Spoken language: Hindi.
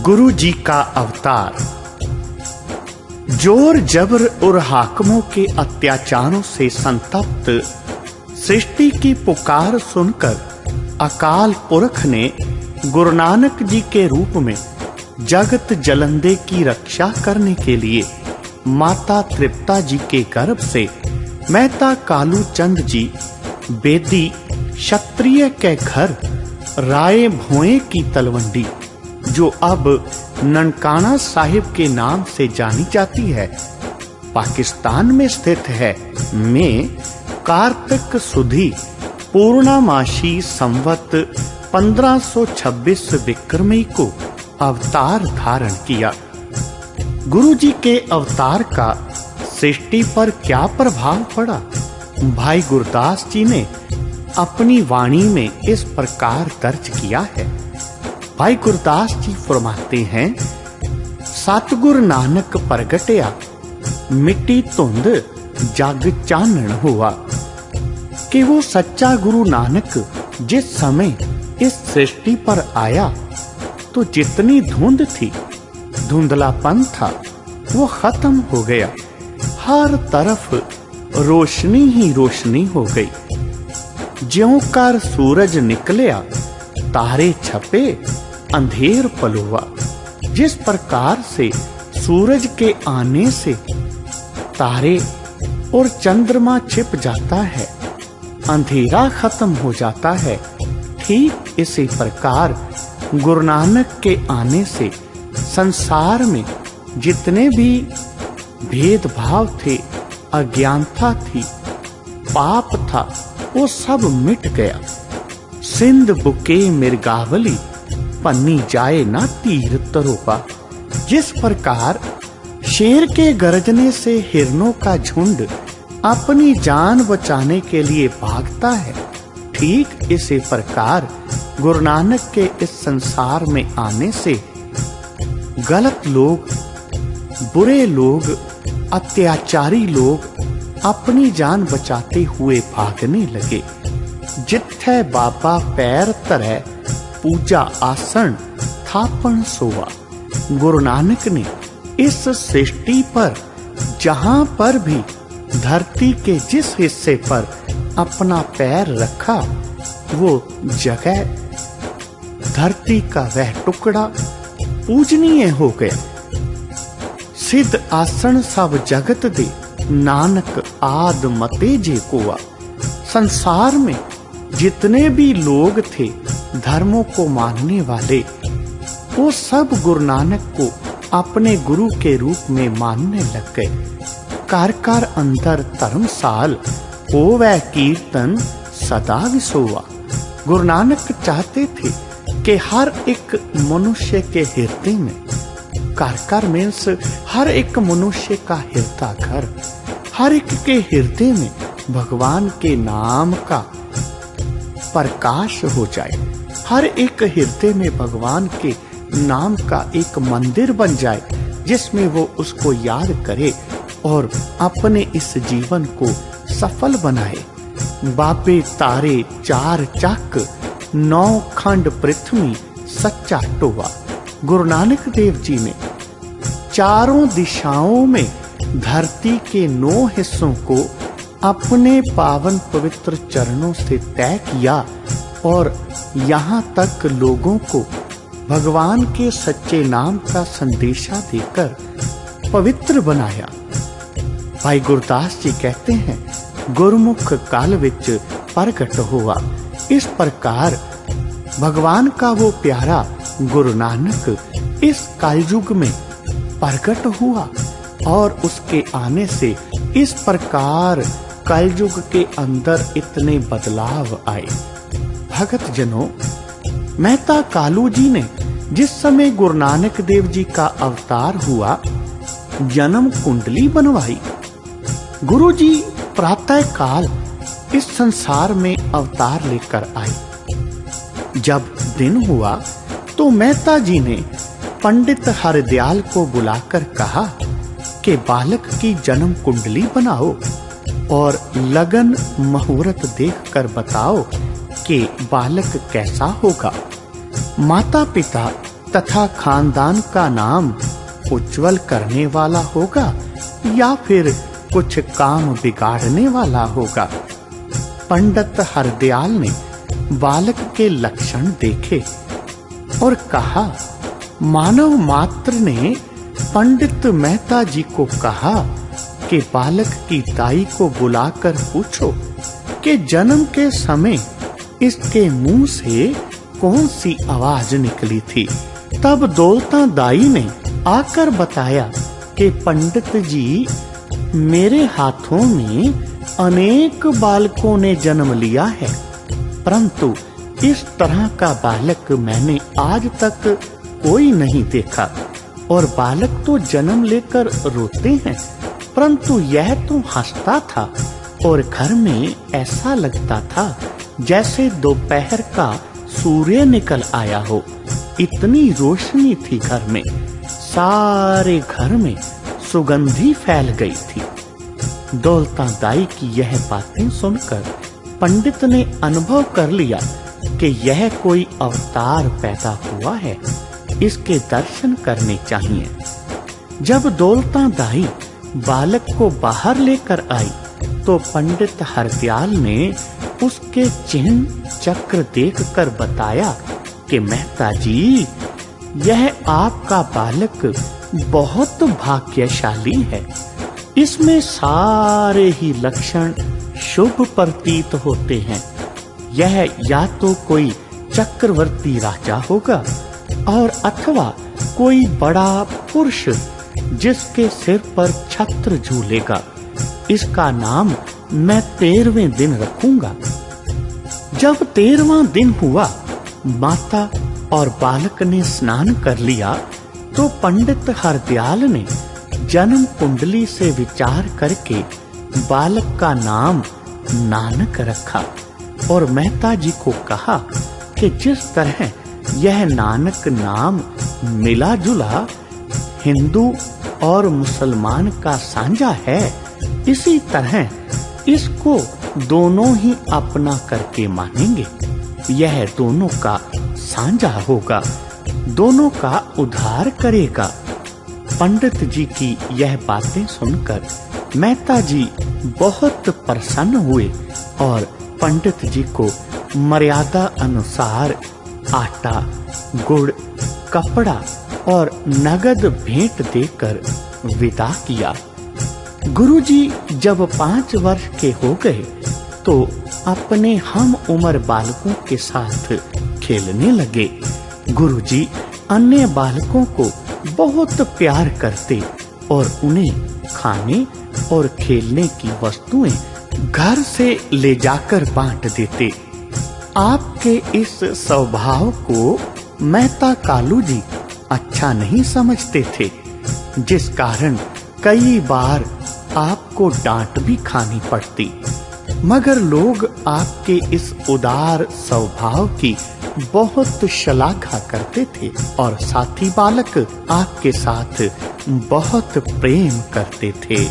गुरु जी का अवतार। जोर जबर और हाकिमों के अत्याचारों से संतप्त सृष्टि की पुकार सुनकर अकाल पुरख ने गुरु नानक जी के रूप में जगत जलंदे की रक्षा करने के लिए माता तृप्ता जी के गर्भ से मेहता कालू चंद जी बेदी क्षत्रिय के घर राय भोए की तलवंडी, जो अब ननकाना साहिब के नाम से जानी जाती है, पाकिस्तान में स्थित है, में कार्तिक सुधी पूर्णमासी संवत 1526 विक्रमी को अवतार धारण किया। गुरु जी के अवतार का सृष्टि पर क्या प्रभाव पड़ा, भाई गुरदास जी ने अपनी वाणी में इस प्रकार दर्ज किया है। भाई गुरदास जी फरमाते हैं, सतगुरु नानक प्रगटिया मिट्टी धुंध जग चानन हुआ, कि वो सच्चा गुरु नानक जिस समय इस सृष्टि पर आया तो जितनी धुंध थी, धुंधलापन था, वो खत्म हो गया। हर तरफ रोशनी ही रोशनी हो गई। ज्यों कर सूरज निकलिया तारे छपे अंधेर पलुआ। जिस प्रकार से सूरज के आने से तारे और चंद्रमा छिप जाता है, अंधेरा खत्म हो जाता है, ठीक इसी प्रकार गुरु नानक के आने से संसार में जितने भी भेदभाव थे, अज्ञानता थी, पाप था, वो सब मिट गया। सिंध बुके मिर्गावली पन्नी जाए ना तीर तरोपा। जिस प्रकार शेर के गरजने से हिरणों का झुंड अपनी जान बचाने के लिए भागता है, ठीक इसी प्रकार गुरु नानक के इस संसार में आने से गलत लोग, बुरे लोग, अत्याचारी लोग अपनी जान बचाते हुए भागने लगे। जिथे बाबा पैर धरै पूजा आसन थापन सोवा। गुरु नानक ने इस सृष्टि पर जहां पर भी धरती के जिस हिस्से पर अपना पैर रखा, वो जगह, धरती का वह टुकड़ा पूजनीय हो गया। सिद्ध आसन सब जगत दे, नानक आद मते जे कोआ। संसार में जितने भी लोग थे धर्मों को मानने वाले, वो सब गुरु नानक को अपने गुरु के रूप में मानने लग गए। कार कार अंदर धर्मसाल होवै कीर्तन सदा विसोआ। गुरु नानक चाहते थे कि हर एक मनुष्य के हृदय में, कार मीन्स हर एक मनुष्य का हृदय घर, हर एक के हृदय में भगवान के नाम का प्रकाश हो जाए। हर एक हृदय में भगवान के नाम का एक मंदिर बन जाए, जिसमें वो उसको याद करे और अपने इस जीवन को सफल बनाए। बाबे तारे चार चक, 9 खंड पृथ्वी सच्चा टोवा। गुरु नानक देव जी ने चारों दिशाओं में धरती के 9 हिस्सों को अपने पावन पवित्र चरणों से तय किया और यहाँ तक लोगों को भगवान के सच्चे नाम का संदेशा देकर पवित्र बनाया। भाई गुरदास जी कहते हैं, गुरमुख काल विच प्रगट हुआ। इस प्रकार भगवान का वो प्यारा गुरु नानक इस कलयुग में प्रगट हुआ और उसके आने से इस प्रकार कलयुग के अंदर इतने बदलाव आए। भगत जनों, मेहता कालू जी ने जिस समय गुरु नानक देव जी का अवतार हुआ, जन्म कुंडली बनवाई। गुरु जी प्रातः काल इस संसार में अवतार लेकर आए। जब दिन हुआ तो मेहता जी ने पंडित हरदयाल को बुलाकर कहा कि बालक की जन्म कुंडली बनाओ और लगन मुहूर्त देखकर बताओ कि बालक कैसा होगा। माता पिता तथा खानदान का नाम उज्जवल करने वाला होगा या फिर कुछ काम बिगाड़ने वाला होगा। पंडित हरदयाल ने बालक के लक्षण देखे और कहा, मानव मात्र ने पंडित मेहता जी को कहा कि बालक की दाई को बुलाकर पूछो कि जन्म के समय इसके मुंह से कौन सी आवाज निकली थी। तब दौलता दाई ने आकर बताया कि पंडित जी, मेरे हाथों में अनेक बालकों ने जन्म लिया है, परंतु इस तरह का बालक मैंने आज तक कोई नहीं देखा। और बालक तो जन्म लेकर रोते हैं, परंतु यह तो हंसता था और घर में ऐसा लगता था जैसे दोपहर का सूर्य निकल आया हो। इतनी रोशनी थी घर में, सारे घर में सुगंधी फैल गई थी। दौलता दाई की यह बातें सुनकर पंडित ने अनुभव कर लिया कि यह कोई अवतार पैदा हुआ है, इसके दर्शन करने चाहिए। जब दौलता दाई बालक को बाहर लेकर आई तो पंडित हरदयाल ने उसके चिन्ह चक्र देखकर बताया कि मेहता जी, यह आपका बालक बहुत भाग्यशाली है। इसमें सारे ही लक्षण शुभ प्रतीत होते हैं। यह या तो कोई चक्रवर्ती राजा होगा और अथवा कोई बड़ा पुरुष जिसके सिर पर छत्र झूलेगा। इसका नाम मैं 13वें दिन रखूंगा। जब 13वां दिन हुआ, माता और बालक ने स्नान कर लिया तो पंडित हरदयाल ने जन्म कुंडली से विचार करके बालक का नाम नानक रखा और मेहता जी को कहा कि जिस तरह यह नानक नाम मिला जुला हिंदू और मुसलमान का साझा है, इसी तरह इसको दोनों ही अपना करके मानेंगे। यह दोनों का साझा होगा, दोनों का उद्धार करेगा। पंडित जी की यह बातें सुनकर मेहता जी बहुत प्रसन्न हुए और पंडित जी को मर्यादा अनुसार आटा, गुड़, कपड़ा और नगद भेंट देकर विदा किया। गुरुजी जब 5 वर्ष के हो गए तो अपने हम उम्र बालकों के साथ खेलने लगे। गुरुजी अन्य बालकों को बहुत प्यार करते और उन्हें खाने और खेलने की वस्तुएं घर से ले जाकर बांट देते। आपके इस स्वभाव को मेहता कालू जी अच्छा नहीं समझते थे, जिस कारण कई बार आपको डांट भी खानी पड़ती। मगर लोग आपके इस उदार स्वभाव की बहुत श्लाघा करते थे और साथी बालक आपके साथ बहुत प्रेम करते थे।